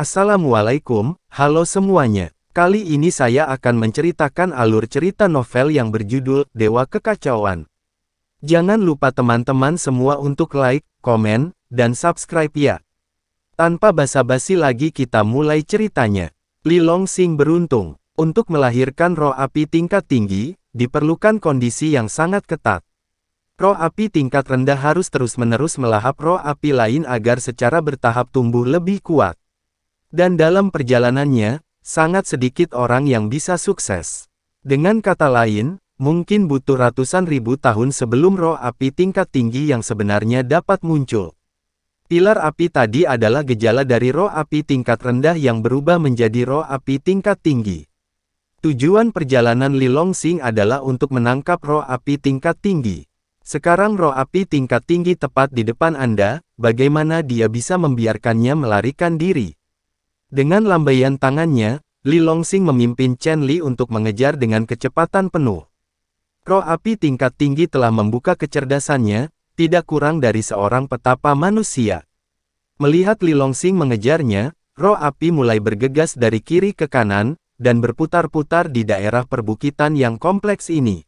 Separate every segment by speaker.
Speaker 1: Assalamualaikum, halo semuanya. Kali ini saya akan menceritakan alur cerita novel yang berjudul Dewa Kekacauan. Jangan lupa teman-teman semua untuk like, komen, dan subscribe ya. Tanpa basa-basi lagi kita mulai ceritanya. Li Longsing beruntung. Untuk melahirkan roh api tingkat tinggi, diperlukan kondisi yang sangat ketat. Roh api tingkat rendah harus terus-menerus melahap roh api lain agar secara bertahap tumbuh lebih kuat. Dan dalam perjalanannya, sangat sedikit orang yang bisa sukses. Dengan kata lain, mungkin butuh ratusan ribu tahun sebelum roh api tingkat tinggi yang sebenarnya dapat muncul. Pilar api tadi adalah gejala dari roh api tingkat rendah yang berubah menjadi roh api tingkat tinggi. Tujuan perjalanan Li Longsing adalah untuk menangkap roh api tingkat tinggi. Sekarang roh api tingkat tinggi tepat di depan Anda, bagaimana dia bisa membiarkannya melarikan diri? Dengan lambaian tangannya, Li Longsing memimpin Chen Li untuk mengejar dengan kecepatan penuh. Roh api tingkat tinggi telah membuka kecerdasannya, tidak kurang dari seorang petapa manusia. Melihat Li Longsing mengejarnya, roh api mulai bergegas dari kiri ke kanan, dan berputar-putar di daerah perbukitan yang kompleks ini.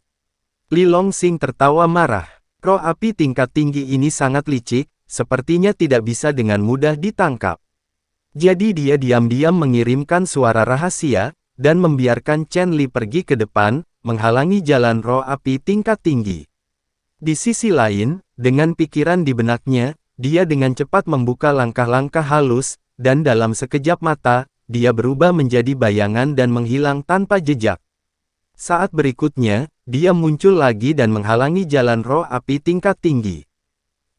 Speaker 1: Li Longsing tertawa marah. Roh api tingkat tinggi ini sangat licik, sepertinya tidak bisa dengan mudah ditangkap. Jadi dia diam-diam mengirimkan suara rahasia, dan membiarkan Chen Li pergi ke depan, menghalangi jalan roh api tingkat tinggi. Di sisi lain, dengan pikiran di benaknya, dia dengan cepat membuka langkah-langkah halus, dan dalam sekejap mata, dia berubah menjadi bayangan dan menghilang tanpa jejak. Saat berikutnya, dia muncul lagi dan menghalangi jalan roh api tingkat tinggi.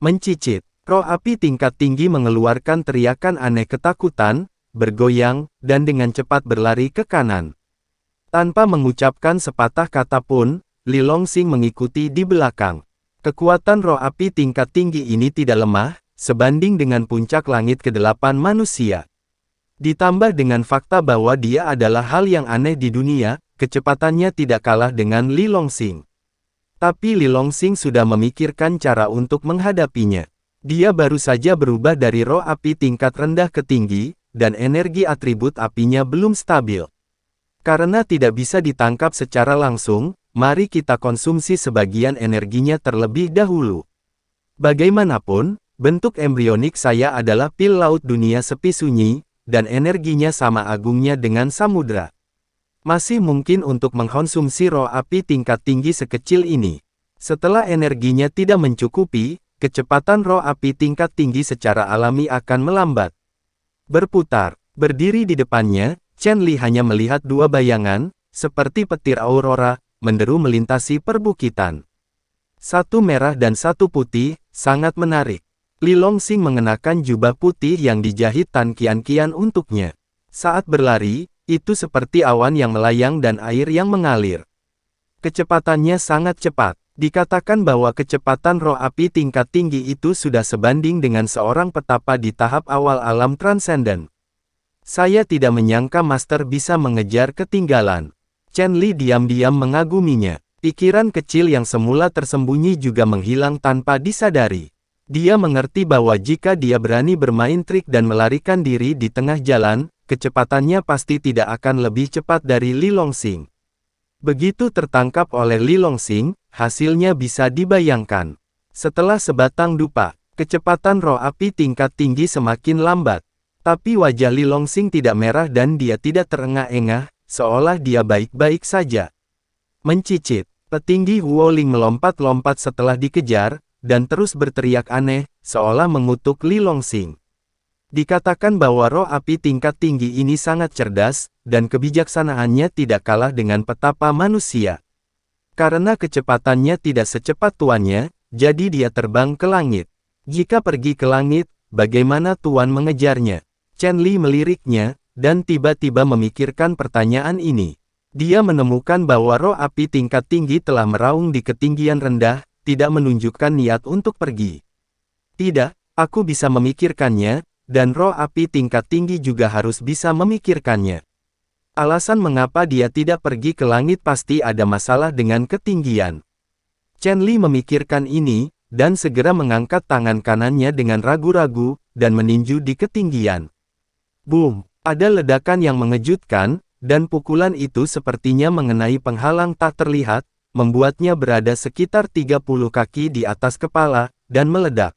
Speaker 1: Mencicit. Roh api tingkat tinggi mengeluarkan teriakan aneh ketakutan, bergoyang, dan dengan cepat berlari ke kanan. Tanpa mengucapkan sepatah kata pun, Li Longsing mengikuti di belakang. Kekuatan roh api tingkat tinggi ini tidak lemah, sebanding dengan puncak langit ke-8 manusia. Ditambah dengan fakta bahwa dia adalah hal yang aneh di dunia, kecepatannya tidak kalah dengan Li Longsing. Tapi Li Longsing sudah memikirkan cara untuk menghadapinya. Dia baru saja berubah dari roh api tingkat rendah ke tinggi, dan energi atribut apinya belum stabil. Karena tidak bisa ditangkap secara langsung, mari kita konsumsi sebagian energinya terlebih dahulu. Bagaimanapun, bentuk embrionik saya adalah pil laut dunia sepi sunyi, dan energinya sama agungnya dengan samudra. Masih mungkin untuk mengkonsumsi roh api tingkat tinggi sekecil ini. Setelah energinya tidak mencukupi, kecepatan roh api tingkat tinggi secara alami akan melambat. Berputar, berdiri di depannya, Chen Li hanya melihat dua bayangan, seperti petir aurora, menderu melintasi perbukitan. Satu merah dan satu putih, sangat menarik. Li Longsing mengenakan jubah putih yang dijahit Tan Qian untuknya. Saat berlari, itu seperti awan yang melayang dan air yang mengalir. Kecepatannya sangat cepat. Dikatakan bahwa kecepatan roh api tingkat tinggi itu sudah sebanding dengan seorang petapa di tahap awal alam transenden. Saya tidak menyangka Master bisa mengejar ketinggalan. Chen Li diam-diam mengaguminya. Pikiran kecil yang semula tersembunyi juga menghilang tanpa disadari. Dia mengerti bahwa jika dia berani bermain trik dan melarikan diri di tengah jalan, kecepatannya pasti tidak akan lebih cepat dari Li Longsing. Begitu tertangkap oleh Li Longsing, hasilnya bisa dibayangkan. Setelah sebatang dupa, kecepatan roh api tingkat tinggi semakin lambat. Tapi wajah Li Longsing tidak merah dan dia tidak terengah-engah, seolah dia baik-baik saja. Mencicit, petinggi Huoling melompat-lompat setelah dikejar, dan terus berteriak aneh, seolah mengutuk Li Longsing. Dikatakan bahwa roh api tingkat tinggi ini sangat cerdas, dan kebijaksanaannya tidak kalah dengan petapa manusia. Karena kecepatannya tidak secepat tuannya, jadi dia terbang ke langit. Jika pergi ke langit, bagaimana tuan mengejarnya? Chen Li meliriknya, dan tiba-tiba memikirkan pertanyaan ini. Dia menemukan bahwa roh api tingkat tinggi telah meraung di ketinggian rendah, tidak menunjukkan niat untuk pergi. Tidak, aku bisa memikirkannya, dan roh api tingkat tinggi juga harus bisa memikirkannya. Alasan mengapa dia tidak pergi ke langit pasti ada masalah dengan ketinggian. Chen Li memikirkan ini, dan segera mengangkat tangan kanannya dengan ragu-ragu, dan meninju di ketinggian. Boom! Ada ledakan yang mengejutkan, dan pukulan itu sepertinya mengenai penghalang tak terlihat, membuatnya berada sekitar 30 kaki di atas kepala, dan meledak.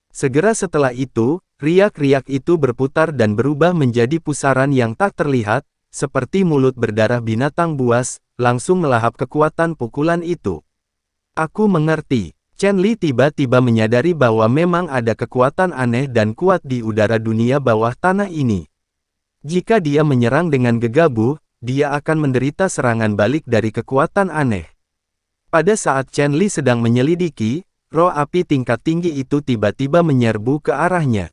Speaker 1: Segera setelah itu, riak-riak itu berputar dan berubah menjadi pusaran yang tak terlihat, seperti mulut berdarah binatang buas, langsung melahap kekuatan pukulan itu. Aku mengerti. Chen Li tiba-tiba menyadari bahwa memang ada kekuatan aneh dan kuat di udara dunia bawah tanah ini. Jika dia menyerang dengan gegabah, dia akan menderita serangan balik dari kekuatan aneh. Pada saat Chen Li sedang menyelidiki, roh api tingkat tinggi itu tiba-tiba menyerbu ke arahnya.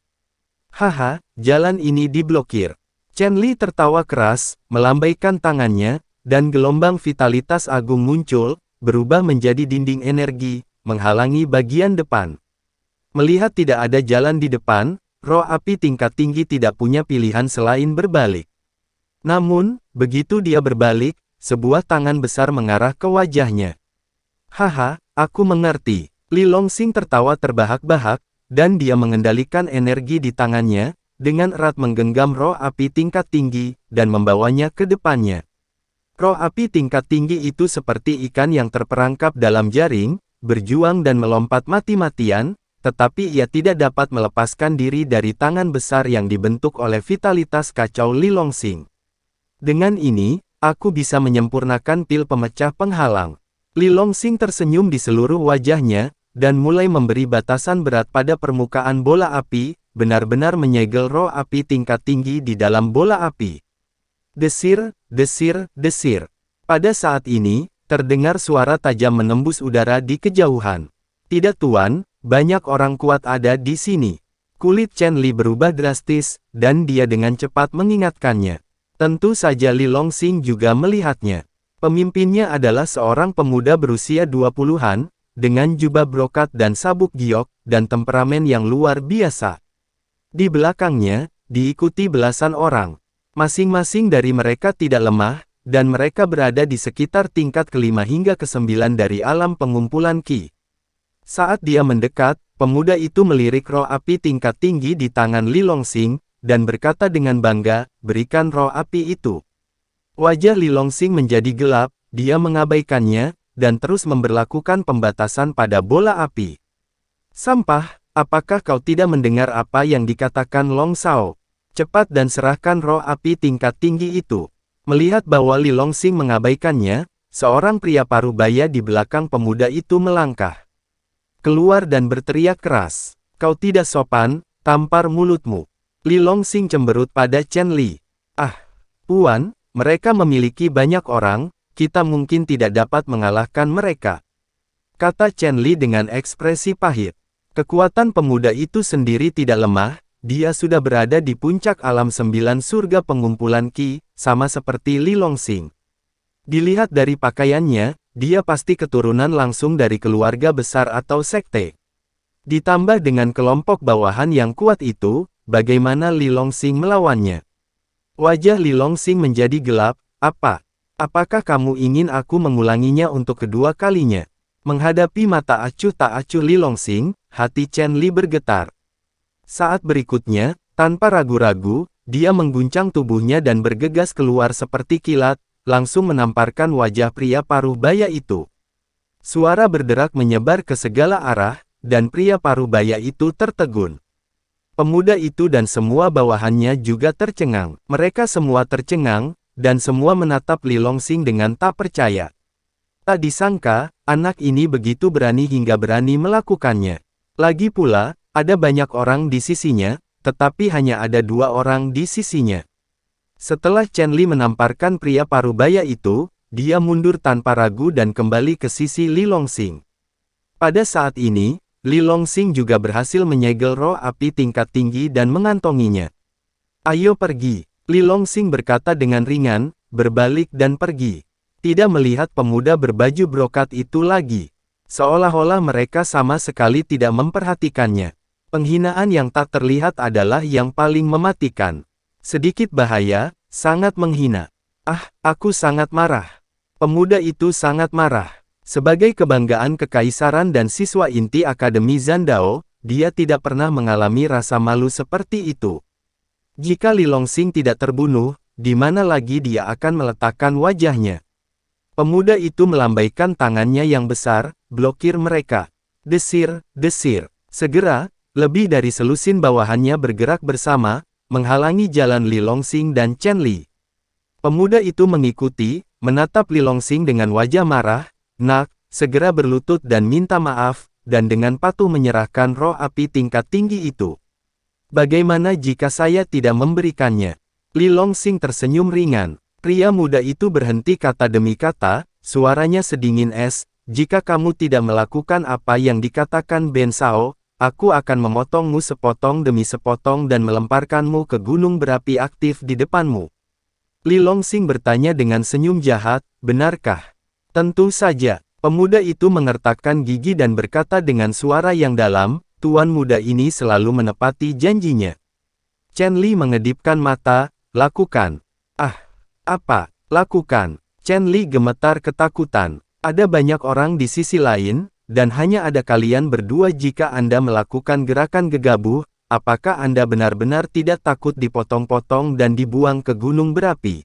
Speaker 1: Haha, jalan ini diblokir. Chen Li tertawa keras, melambaikan tangannya, dan gelombang vitalitas agung muncul, berubah menjadi dinding energi, menghalangi bagian depan. Melihat tidak ada jalan di depan, roh api tingkat tinggi tidak punya pilihan selain berbalik. Namun, begitu dia berbalik, sebuah tangan besar mengarah ke wajahnya. Haha, aku mengerti. Li Longsing tertawa terbahak-bahak, dan dia mengendalikan energi di tangannya, dengan erat menggenggam roh api tingkat tinggi, dan membawanya ke depannya. Roh api tingkat tinggi itu seperti ikan yang terperangkap dalam jaring, berjuang dan melompat mati-matian, tetapi ia tidak dapat melepaskan diri dari tangan besar yang dibentuk oleh vitalitas kacau Li Longsing. Dengan ini, aku bisa menyempurnakan pil pemecah penghalang. Li Longsing tersenyum di seluruh wajahnya, dan mulai memberi batasan berat pada permukaan bola api, benar-benar menyegel roh api tingkat tinggi di dalam bola api. Desir, desir, desir. Pada saat ini, terdengar suara tajam menembus udara di kejauhan. Tidak tuan, banyak orang kuat ada di sini. Kulit Chen Li berubah drastis, dan dia dengan cepat mengingatkannya. Tentu saja Li Longsing juga melihatnya. Pemimpinnya adalah seorang pemuda berusia 20-an, dengan jubah brokat dan sabuk giok, dan temperamen yang luar biasa. Di belakangnya, diikuti belasan orang. Masing-masing dari mereka tidak lemah, dan mereka berada di sekitar tingkat ke-5 hingga ke-9 dari alam pengumpulan Qi. Saat dia mendekat, pemuda itu melirik roh api tingkat tinggi di tangan Li Longsing, dan berkata dengan bangga, "Berikan roh api itu." Wajah Li Longsing menjadi gelap, dia mengabaikannya, dan terus memberlakukan pembatasan pada bola api. "Sampah, apakah kau tidak mendengar apa yang dikatakan Long Shao? Cepat dan serahkan roh api tingkat tinggi itu." Melihat bahwa Li Longsing mengabaikannya, seorang pria parubaya di belakang pemuda itu melangkah keluar dan berteriak keras, "Kau tidak sopan, tampar mulutmu." Li Longsing cemberut pada Chen Li. "Ah, Puan, mereka memiliki banyak orang, kita mungkin tidak dapat mengalahkan mereka," kata Chen Li dengan ekspresi pahit. Kekuatan pemuda itu sendiri tidak lemah, dia sudah berada di puncak alam 9 surga pengumpulan Qi, sama seperti Li Longsing. Dilihat dari pakaiannya, dia pasti keturunan langsung dari keluarga besar atau sekte. Ditambah dengan kelompok bawahan yang kuat itu, bagaimana Li Longsing melawannya? Wajah Li Longsing menjadi gelap. Apakah kamu ingin aku mengulanginya untuk kedua kalinya? Menghadapi mata acuh tak acuh Li Longsing, hati Chen Li bergetar. Saat berikutnya, tanpa ragu-ragu, dia mengguncang tubuhnya dan bergegas keluar seperti kilat, langsung menamparkan wajah pria paruh baya itu. Suara berderak menyebar ke segala arah, dan pria paruh baya itu tertegun. Pemuda itu dan semua bawahannya juga tercengang. Mereka semua tercengang, dan semua menatap Li Longsing dengan tak percaya. Tak disangka, anak ini begitu berani hingga berani melakukannya. Lagi pula, ada banyak orang di sisinya, tetapi hanya ada 2 orang di sisinya. Setelah Chen Li menamparkan pria parubaya itu, dia mundur tanpa ragu dan kembali ke sisi Li Longsing. Pada saat ini, Li Longsing juga berhasil menyegel roh api tingkat tinggi dan mengantonginya. "Ayo pergi," Li Longsing berkata dengan ringan, berbalik dan pergi. Tidak melihat pemuda berbaju brokat itu lagi. Seolah-olah mereka sama sekali tidak memperhatikannya. Penghinaan yang tak terlihat adalah yang paling mematikan. Sedikit bahaya, sangat menghina. "Ah, aku sangat marah." Pemuda itu sangat marah. Sebagai kebanggaan kekaisaran dan siswa inti Akademi Zandao, dia tidak pernah mengalami rasa malu seperti itu. Jika Li Longsing tidak terbunuh, di mana lagi dia akan meletakkan wajahnya? Pemuda itu melambaikan tangannya yang besar, blokir mereka. Desir, desir. Segera, lebih dari selusin bawahannya bergerak bersama, menghalangi jalan Li Longsing dan Chen Li. Pemuda itu mengikuti, menatap Li Longsing dengan wajah marah, "Nak," segera berlutut dan minta maaf, dan dengan patuh menyerahkan roh api tingkat tinggi itu. "Bagaimana jika saya tidak memberikannya?" Li Longsing tersenyum ringan. Pria muda itu berhenti kata demi kata, suaranya sedingin es, "Jika kamu tidak melakukan apa yang dikatakan Ben Sao, aku akan memotongmu sepotong demi sepotong dan melemparkanmu ke gunung berapi aktif di depanmu." Li Longsing bertanya dengan senyum jahat, "Benarkah?" "Tentu saja." Pemuda itu mengertakkan gigi dan berkata dengan suara yang dalam, "Tuan muda ini selalu menepati janjinya." Chen Li mengedipkan mata, "Lakukan." "Ah, apa? Lakukan." Chen Li gemetar ketakutan. "Ada banyak orang di sisi lain, dan hanya ada kalian berdua. Jika Anda melakukan gerakan gegabah, apakah Anda benar-benar tidak takut dipotong-potong dan dibuang ke gunung berapi?"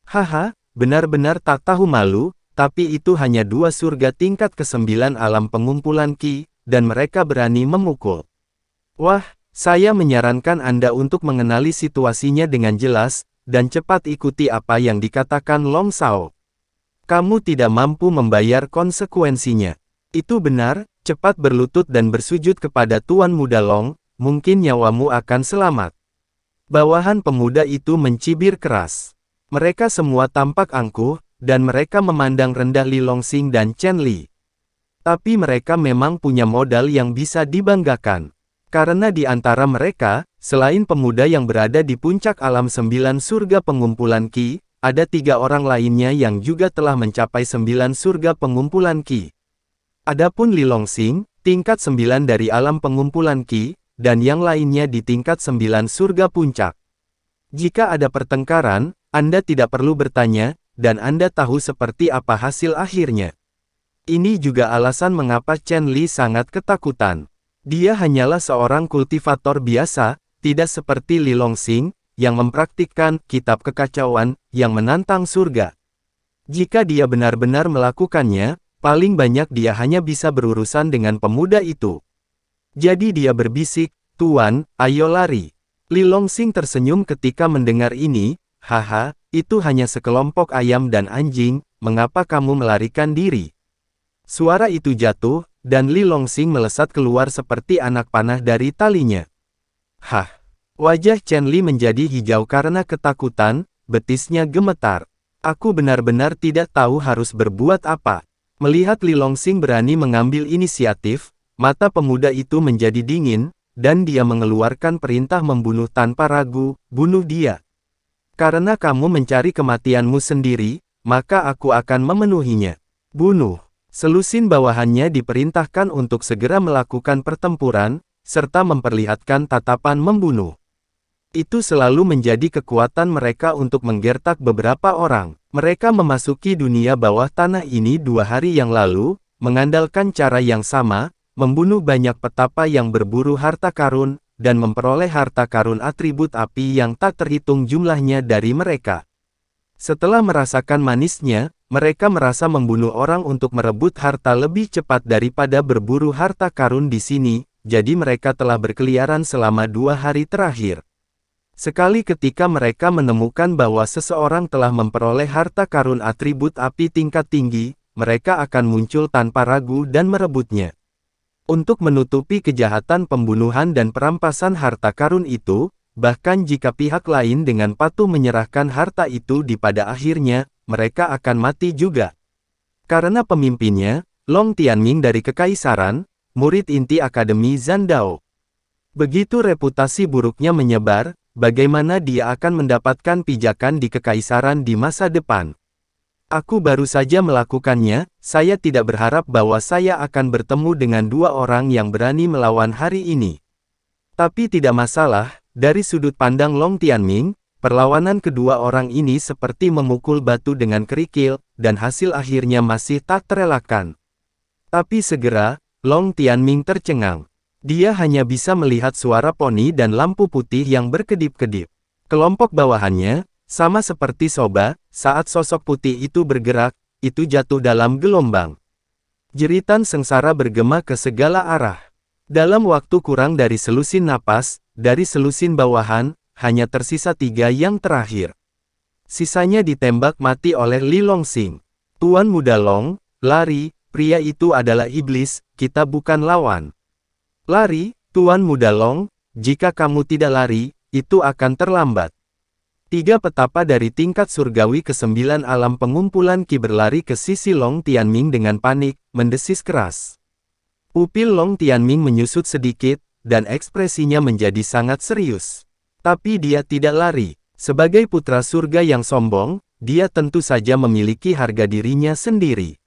Speaker 1: "Haha, benar-benar tak tahu malu, tapi itu hanya 2 surga tingkat ke-9 alam pengumpulan Qi, dan mereka berani memukul." "Wah, saya menyarankan Anda untuk mengenali situasinya dengan jelas, dan cepat ikuti apa yang dikatakan Long Shao. Kamu tidak mampu membayar konsekuensinya." "Itu benar, cepat berlutut dan bersujud kepada Tuan Muda Long, mungkin nyawamu akan selamat." Bawahan pemuda itu mencibir keras. Mereka semua tampak angkuh, dan mereka memandang rendah Li Longsing dan Chen Li. Tapi mereka memang punya modal yang bisa dibanggakan. Karena di antara mereka, selain pemuda yang berada di puncak alam 9 surga pengumpulan Qi, ada 3 orang lainnya yang juga telah mencapai 9 surga pengumpulan Qi. Adapun Li Longsing, tingkat 9 dari alam pengumpulan Qi, dan yang lainnya di tingkat 9 surga puncak. Jika ada pertengkaran, Anda tidak perlu bertanya, dan Anda tahu seperti apa hasil akhirnya. Ini juga alasan mengapa Chen Li sangat ketakutan. Dia hanyalah seorang kultivator biasa, tidak seperti Li Longsing, yang mempraktikkan kitab kekacauan, yang menantang surga. Jika dia benar-benar melakukannya, paling banyak dia hanya bisa berurusan dengan pemuda itu. Jadi dia berbisik, "Tuan, ayo lari." Li Longsing tersenyum ketika mendengar ini, "Haha, itu hanya sekelompok ayam dan anjing, mengapa kamu melarikan diri?" Suara itu jatuh, dan Li Longsing melesat keluar seperti anak panah dari talinya. "Hah!" Wajah Chen Li menjadi hijau karena ketakutan, betisnya gemetar. "Aku benar-benar tidak tahu harus berbuat apa." Melihat Li Longsing berani mengambil inisiatif, mata pemuda itu menjadi dingin, dan dia mengeluarkan perintah membunuh tanpa ragu, "Bunuh dia. Karena kamu mencari kematianmu sendiri, maka aku akan memenuhinya." "Bunuh." Selusin bawahannya diperintahkan untuk segera melakukan pertempuran, serta memperlihatkan tatapan membunuh. Itu selalu menjadi kekuatan mereka untuk menggertak beberapa orang. Mereka memasuki dunia bawah tanah ini 2 hari yang lalu, mengandalkan cara yang sama, membunuh banyak petapa yang berburu harta karun, dan memperoleh harta karun atribut api yang tak terhitung jumlahnya dari mereka. Setelah merasakan manisnya, mereka merasa membunuh orang untuk merebut harta lebih cepat daripada berburu harta karun di sini, jadi mereka telah berkeliaran selama 2 hari terakhir. Sekali ketika mereka menemukan bahwa seseorang telah memperoleh harta karun atribut api tingkat tinggi, mereka akan muncul tanpa ragu dan merebutnya. Untuk menutupi kejahatan pembunuhan dan perampasan harta karun itu, bahkan jika pihak lain dengan patuh menyerahkan harta itu pada akhirnya, mereka akan mati juga. Karena pemimpinnya, Long Tianming dari Kekaisaran, murid inti Akademi Zandao. Begitu reputasi buruknya menyebar, bagaimana dia akan mendapatkan pijakan di Kekaisaran di masa depan? "Aku baru saja melakukannya, saya tidak berharap bahwa saya akan bertemu dengan 2 orang yang berani melawan hari ini." Tapi tidak masalah, dari sudut pandang Long Tianming, perlawanan kedua orang ini seperti memukul batu dengan kerikil, dan hasil akhirnya masih tak terelakkan. Tapi segera, Long Tianming tercengang. Dia hanya bisa melihat suara poni dan lampu putih yang berkedip-kedip. Kelompok bawahannya, sama seperti Soba, saat sosok putih itu bergerak, itu jatuh dalam gelombang. Jeritan sengsara bergema ke segala arah. Dalam waktu kurang dari selusin napas, dari selusin bawahan, hanya tersisa 3 yang terakhir. Sisanya ditembak mati oleh Li Longsing. Tuan Muda Long, lari, pria itu adalah iblis, kita bukan lawan. Lari, Tuan Muda Long, jika kamu tidak lari, itu akan terlambat. 3 petapa dari tingkat surgawi ke-9 alam pengumpulan Qi berlari ke sisi Long Tianming dengan panik, mendesis keras. Pupil Long Tianming menyusut sedikit, dan ekspresinya menjadi sangat serius. Tapi dia tidak lari. Sebagai putra surga yang sombong, dia tentu saja memiliki harga dirinya sendiri.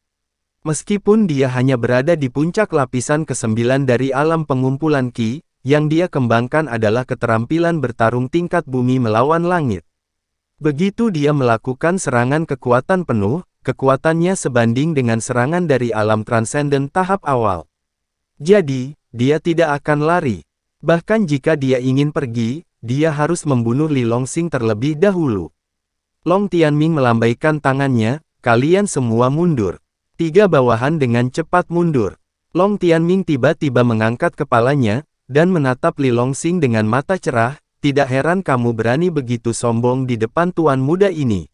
Speaker 1: Meskipun dia hanya berada di puncak lapisan ke-9 dari alam pengumpulan Qi, yang dia kembangkan adalah keterampilan bertarung tingkat bumi melawan langit. Begitu dia melakukan serangan kekuatan penuh, kekuatannya sebanding dengan serangan dari alam transenden tahap awal. Jadi, dia tidak akan lari. Bahkan jika dia ingin pergi, dia harus membunuh Li Longsing terlebih dahulu. Long Tianming melambaikan tangannya, kalian semua mundur. 3 bawahan dengan cepat mundur. Long Tianming tiba-tiba mengangkat kepalanya, dan menatap Li Longsing dengan mata cerah, tidak heran kamu berani begitu sombong di depan tuan muda ini.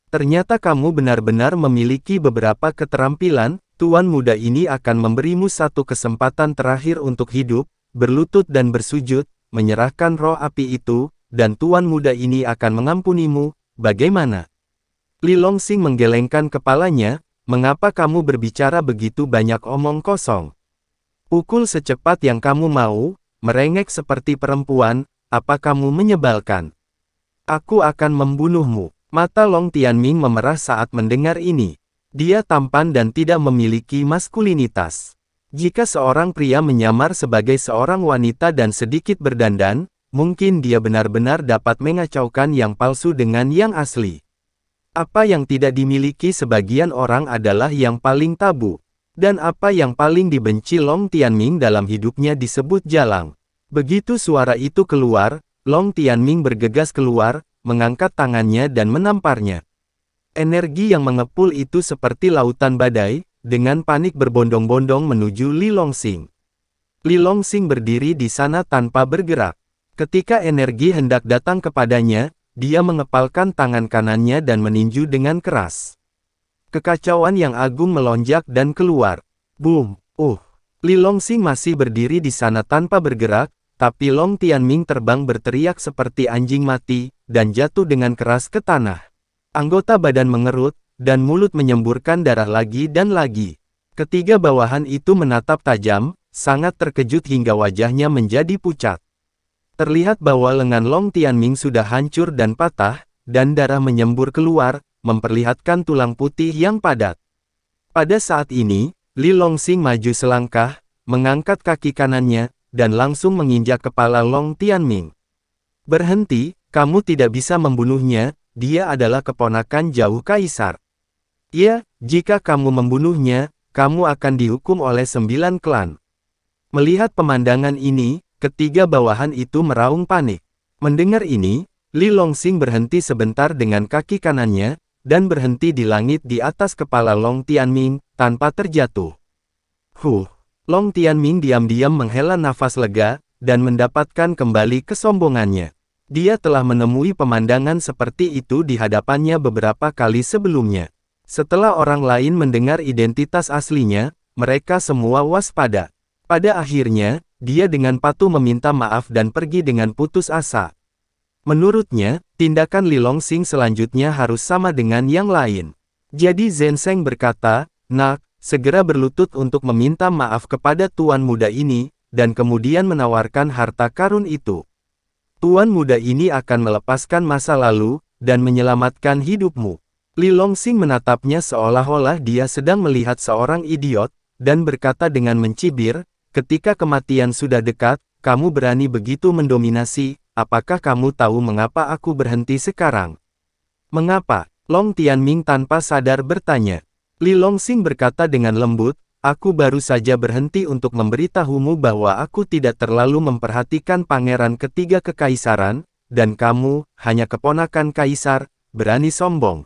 Speaker 1: Ternyata kamu benar-benar memiliki beberapa keterampilan, tuan muda ini akan memberimu satu kesempatan terakhir untuk hidup, berlutut dan bersujud, menyerahkan roh api itu, dan tuan muda ini akan mengampunimu. Bagaimana? Li Longsing menggelengkan kepalanya, mengapa kamu berbicara begitu banyak omong kosong? Pukul secepat yang kamu mau, merengek seperti perempuan, apa kamu menyebalkan? Aku akan membunuhmu. Mata Long Tianming memerah saat mendengar ini. Dia tampan dan tidak memiliki maskulinitas. Jika seorang pria menyamar sebagai seorang wanita dan sedikit berdandan, mungkin dia benar-benar dapat mengacaukan yang palsu dengan yang asli. Apa yang tidak dimiliki sebagian orang adalah yang paling tabu. Dan apa yang paling dibenci Long Tianming dalam hidupnya disebut jalang. Begitu suara itu keluar, Long Tianming bergegas keluar, mengangkat tangannya dan menamparnya. Energi yang mengepul itu seperti lautan badai, dengan panik berbondong-bondong menuju Li Longsing. Li Longsing berdiri di sana tanpa bergerak. Ketika energi hendak datang kepadanya, dia mengepalkan tangan kanannya dan meninju dengan keras. Kekacauan yang agung melonjak dan keluar. Boom! Li Longsing masih berdiri di sana tanpa bergerak, tapi Long Tianming terbang berteriak seperti anjing mati, dan jatuh dengan keras ke tanah. Anggota badan mengerut, dan mulut menyemburkan darah lagi dan lagi. Ketiga bawahan itu menatap tajam, sangat terkejut hingga wajahnya menjadi pucat. Terlihat bahwa lengan Long Tianming sudah hancur dan patah, dan darah menyembur keluar, memperlihatkan tulang putih yang padat. Pada saat ini, Li Longsing maju selangkah, mengangkat kaki kanannya, dan langsung menginjak kepala Long Tianming. Berhenti, kamu tidak bisa membunuhnya, dia adalah keponakan jauh kaisar. Ya, jika kamu membunuhnya, kamu akan dihukum oleh 9 klan. Melihat pemandangan ini, ketiga bawahan itu meraung panik. Mendengar ini, Li Longsing berhenti sebentar dengan kaki kanannya, dan berhenti di langit di atas kepala Long Tianming, tanpa terjatuh. Long Tianming diam-diam menghela nafas lega, dan mendapatkan kembali kesombongannya. Dia telah menemui pemandangan seperti itu di hadapannya beberapa kali sebelumnya. Setelah orang lain mendengar identitas aslinya, mereka semua waspada. Pada akhirnya, dia dengan patuh meminta maaf dan pergi dengan putus asa. Menurutnya, tindakan Li Longsing selanjutnya harus sama dengan yang lain. Jadi Zhen Sheng berkata, "Nak, segera berlutut untuk meminta maaf kepada tuan muda ini," dan kemudian menawarkan harta karun itu. Tuan muda ini akan melepaskan masa lalu, dan menyelamatkan hidupmu. Li Longsing menatapnya seolah-olah dia sedang melihat seorang idiot, dan berkata dengan mencibir, "Ketika kematian sudah dekat, kamu berani begitu mendominasi, apakah kamu tahu mengapa aku berhenti sekarang?" "Mengapa?" Long Tianming tanpa sadar bertanya. Li Longsing berkata dengan lembut, "Aku baru saja berhenti untuk memberitahumu bahwa aku tidak terlalu memperhatikan pangeran ketiga kekaisaran, dan kamu, hanya keponakan kaisar, berani sombong.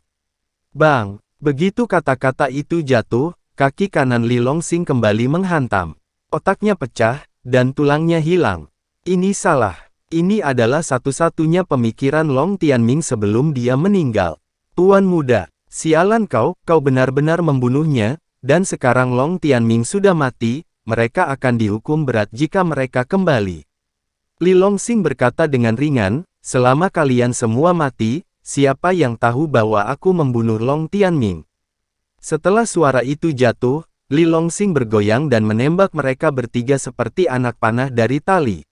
Speaker 1: Bang! Begitu kata-kata itu jatuh, kaki kanan Li Longsing kembali menghantam. Otaknya pecah, dan tulangnya hilang. Ini salah. Ini adalah satu-satunya pemikiran Long Tianming sebelum dia meninggal. Tuan muda, sialan kau benar-benar membunuhnya, dan sekarang Long Tianming sudah mati, mereka akan dihukum berat jika mereka kembali. Li Longsing berkata dengan ringan, selama kalian semua mati, siapa yang tahu bahwa aku membunuh Long Tianming? Setelah suara itu jatuh, Li Longsing bergoyang dan menembak mereka bertiga seperti anak panah dari tali.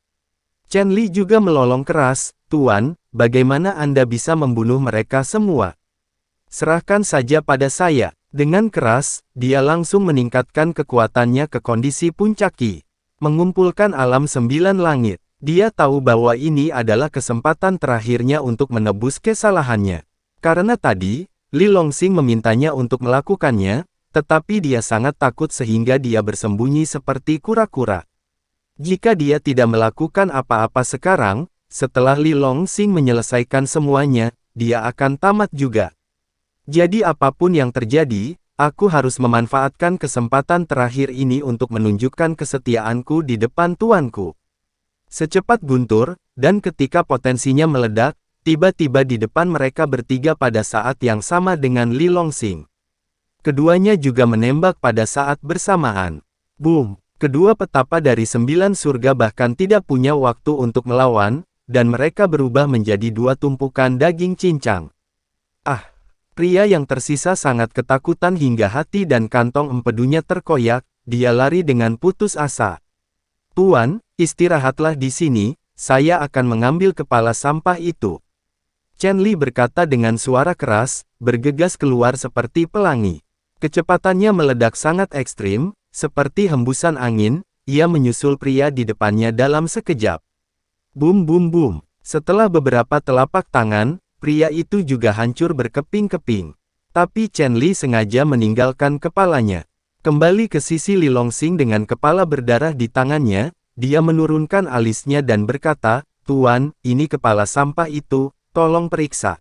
Speaker 1: Chen Li juga melolong keras, Tuan, bagaimana Anda bisa membunuh mereka semua? Serahkan saja pada saya. Dengan keras, dia langsung meningkatkan kekuatannya ke kondisi puncak Qi. Mengumpulkan alam 9 langit. Dia tahu bahwa ini adalah kesempatan terakhirnya untuk menebus kesalahannya. Karena tadi, Li Longsing memintanya untuk melakukannya, tetapi dia sangat takut sehingga dia bersembunyi seperti kura-kura. Jika dia tidak melakukan apa-apa sekarang, setelah Li Longsing menyelesaikan semuanya, dia akan tamat juga. Jadi apapun yang terjadi, aku harus memanfaatkan kesempatan terakhir ini untuk menunjukkan kesetiaanku di depan tuanku. Secepat guntur, dan ketika potensinya meledak, tiba-tiba di depan mereka bertiga pada saat yang sama dengan Li Longsing. Keduanya juga menembak pada saat bersamaan. Boom! Kedua petapa dari 9 surga bahkan tidak punya waktu untuk melawan, dan mereka berubah menjadi dua tumpukan daging cincang. Ah! Pria yang tersisa sangat ketakutan hingga hati dan kantong empedunya terkoyak, dia lari dengan putus asa. Tuan, istirahatlah di sini, saya akan mengambil kepala sampah itu. Chen Li berkata dengan suara keras, bergegas keluar seperti pelangi. Kecepatannya meledak sangat ekstrim, seperti hembusan angin, ia menyusul pria di depannya dalam sekejap. Boom boom boom. Setelah beberapa telapak tangan, pria itu juga hancur berkeping-keping. Tapi Chen Li sengaja meninggalkan kepalanya. Kembali ke sisi Li Longsing dengan kepala berdarah di tangannya, dia menurunkan alisnya dan berkata, Tuan, ini kepala sampah itu, tolong periksa.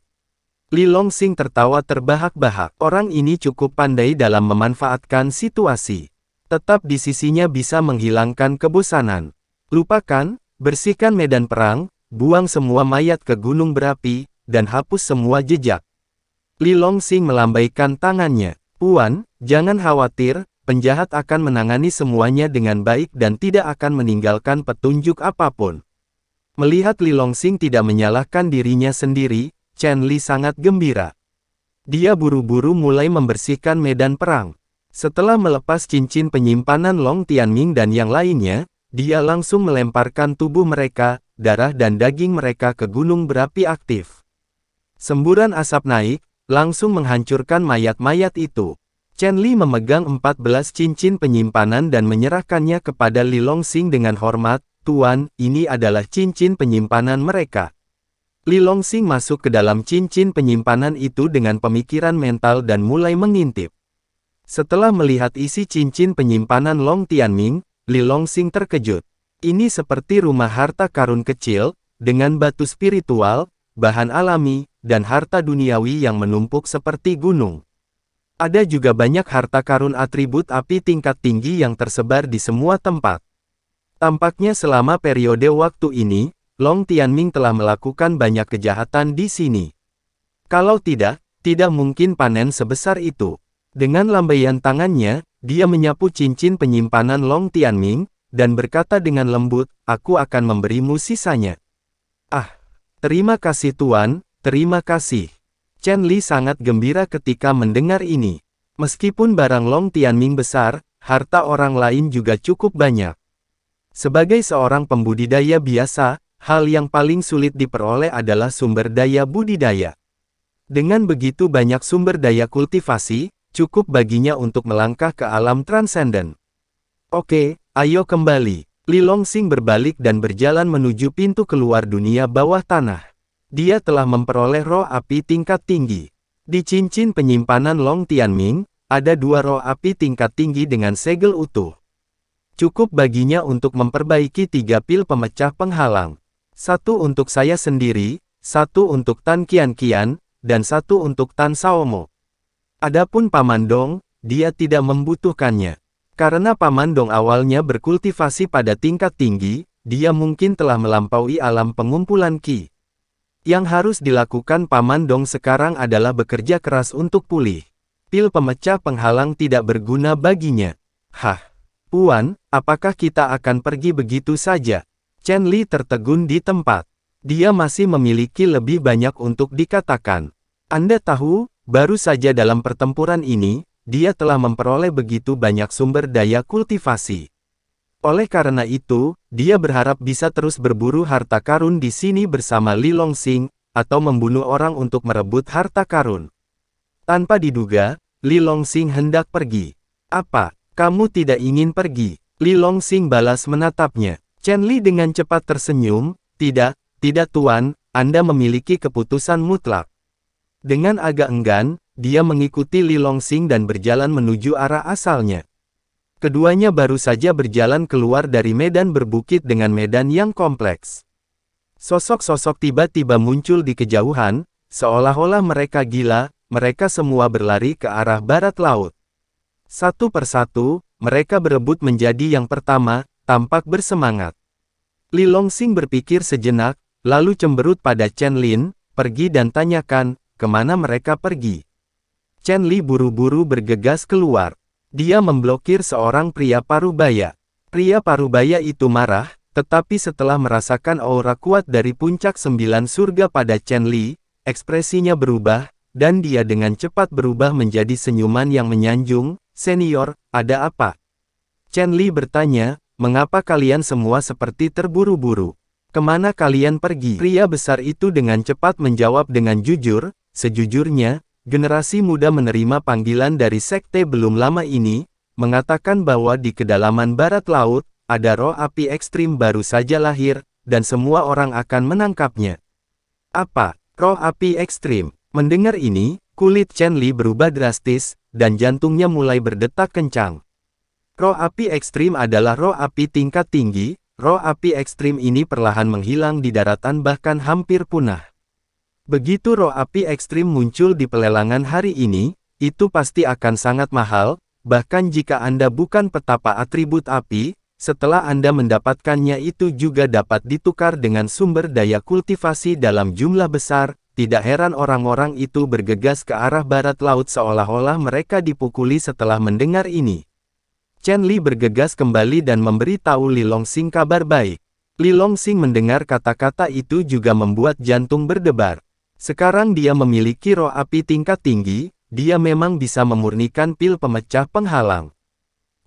Speaker 1: Li Longsing tertawa terbahak-bahak. Orang ini cukup pandai dalam memanfaatkan situasi. Tetap di sisinya bisa menghilangkan kebosanan. Lupakan, bersihkan medan perang, buang semua mayat ke gunung berapi, dan hapus semua jejak. Li Longsing melambaikan tangannya. Puan, jangan khawatir, penjahat akan menangani semuanya dengan baik dan tidak akan meninggalkan petunjuk apapun. Melihat Li Longsing tidak menyalahkan dirinya sendiri, Chen Li sangat gembira. Dia buru-buru mulai membersihkan medan perang. Setelah melepas cincin penyimpanan Long Tianming dan yang lainnya, dia langsung melemparkan tubuh mereka, darah dan daging mereka ke gunung berapi aktif. Semburan asap naik, langsung menghancurkan mayat-mayat itu. Chen Li memegang 14 cincin penyimpanan dan menyerahkannya kepada Li Longsing dengan hormat, Tuan, ini adalah cincin penyimpanan mereka. Li Longsing masuk ke dalam cincin penyimpanan itu dengan pemikiran mental dan mulai mengintip. Setelah melihat isi cincin penyimpanan Long Tianming, Li Longsing terkejut. Ini seperti rumah harta karun kecil, dengan batu spiritual, bahan alami, dan harta duniawi yang menumpuk seperti gunung. Ada juga banyak harta karun atribut api tingkat tinggi yang tersebar di semua tempat. Tampaknya selama periode waktu ini, Long Tianming telah melakukan banyak kejahatan di sini. Kalau tidak mungkin panen sebesar itu. Dengan lambaian tangannya, dia menyapu cincin penyimpanan Long Tianming, dan berkata dengan lembut, aku akan memberimu sisanya. Ah, terima kasih Tuan, terima kasih. Chen Li sangat gembira ketika mendengar ini. Meskipun barang Long Tianming besar, harta orang lain juga cukup banyak. Sebagai seorang pembudidaya biasa, hal yang paling sulit diperoleh adalah sumber daya budidaya. Dengan begitu banyak sumber daya kultivasi, cukup baginya untuk melangkah ke alam transenden. Oke, ayo kembali. Li Longsing berbalik dan berjalan menuju pintu keluar dunia bawah tanah. Dia telah memperoleh roh api tingkat tinggi. Di cincin penyimpanan Long Tianming, ada 2 roh api tingkat tinggi dengan segel utuh. Cukup baginya untuk memperbaiki 3 pil pemecah penghalang. 1 untuk saya sendiri, 1 untuk Tan Qianqian, dan 1 untuk Tan Shaomo. Adapun Paman Dong, dia tidak membutuhkannya. Karena Paman Dong awalnya berkultivasi pada tingkat tinggi, dia mungkin telah melampaui alam pengumpulan Qi. Yang harus dilakukan Paman Dong sekarang adalah bekerja keras untuk pulih. Pil pemecah penghalang tidak berguna baginya. Hah? Puan, apakah kita akan pergi begitu saja? Chen Li tertegun di tempat. Dia masih memiliki lebih banyak untuk dikatakan. Anda tahu, baru saja dalam pertempuran ini, dia telah memperoleh begitu banyak sumber daya kultivasi. Oleh karena itu, dia berharap bisa terus berburu harta karun di sini bersama Li Longxing, atau membunuh orang untuk merebut harta karun. Tanpa diduga, Li Longxing hendak pergi. Apa? Kamu tidak ingin pergi? Li Longxing balas menatapnya. Chen Li dengan cepat tersenyum, tidak tuan, Anda memiliki keputusan mutlak. Dengan agak enggan, dia mengikuti Li Longxing dan berjalan menuju arah asalnya. Keduanya baru saja berjalan keluar dari medan berbukit dengan medan yang kompleks. Sosok-sosok tiba-tiba muncul di kejauhan, seolah-olah mereka gila, mereka semua berlari ke arah barat laut. Satu persatu, mereka berebut menjadi yang pertama, tampak bersemangat. Li Longxing berpikir sejenak, lalu cemberut pada Chen Lin, pergi dan tanyakan, kemana mereka pergi. Chen Li buru-buru bergegas keluar. Dia memblokir seorang pria parubaya. Pria parubaya itu marah, tetapi setelah merasakan aura kuat dari puncak 9 surga pada Chen Li, ekspresinya berubah, dan dia dengan cepat berubah menjadi senyuman yang menyanjung. Senior, ada apa? Chen Li bertanya, mengapa kalian semua seperti terburu-buru? Kemana kalian pergi? Pria besar itu dengan cepat menjawab dengan jujur, sejujurnya, generasi muda menerima panggilan dari sekte belum lama ini, mengatakan bahwa di kedalaman barat laut, ada roh api ekstrim baru saja lahir, dan semua orang akan menangkapnya. Apa? Roh api ekstrim? Mendengar ini, kulit Chen Li berubah drastis, dan jantungnya mulai berdetak kencang. Roh api ekstrim adalah roh api tingkat tinggi, roh api ekstrim ini perlahan menghilang di daratan bahkan hampir punah. Begitu roh api ekstrim muncul di pelelangan hari ini, itu pasti akan sangat mahal, bahkan jika Anda bukan petapa atribut api, setelah Anda mendapatkannya itu juga dapat ditukar dengan sumber daya kultivasi dalam jumlah besar. Tidak heran orang-orang itu bergegas ke arah barat laut seolah-olah mereka dipukuli setelah mendengar ini. Chen Li bergegas kembali dan memberitahu Li Longxing kabar baik. Li Longxing mendengar kata-kata itu juga membuat jantung berdebar. Sekarang dia memiliki roh api tingkat tinggi, dia memang bisa memurnikan pil pemecah penghalang.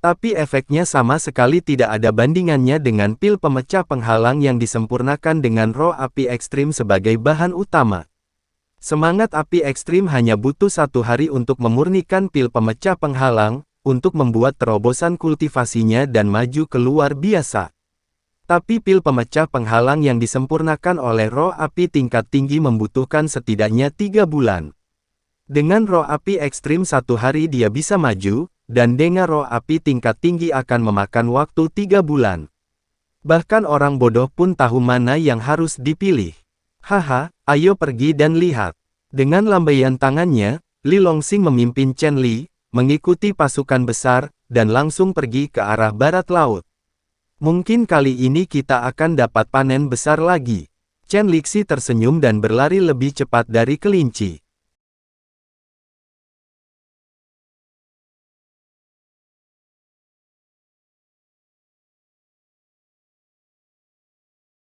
Speaker 1: Tapi efeknya sama sekali tidak ada bandingannya dengan pil pemecah penghalang yang disempurnakan dengan roh api ekstrim sebagai bahan utama. Semangat api ekstrim hanya butuh 1 hari untuk memurnikan pil pemecah penghalang, untuk membuat terobosan kultivasinya dan maju keluar biasa. Tapi pil pemecah penghalang yang disempurnakan oleh roh api tingkat tinggi membutuhkan setidaknya 3 bulan. Dengan roh api ekstrim 1 hari dia bisa maju, dan dengan roh api tingkat tinggi akan memakan waktu 3 bulan. Bahkan orang bodoh pun tahu mana yang harus dipilih. Haha, ayo pergi dan lihat. Dengan lambaian tangannya, Li Longxing memimpin Chen Li, mengikuti pasukan besar, dan langsung pergi ke arah barat laut. Mungkin kali ini kita akan dapat panen besar lagi. Chen Lixi tersenyum dan berlari lebih cepat dari kelinci.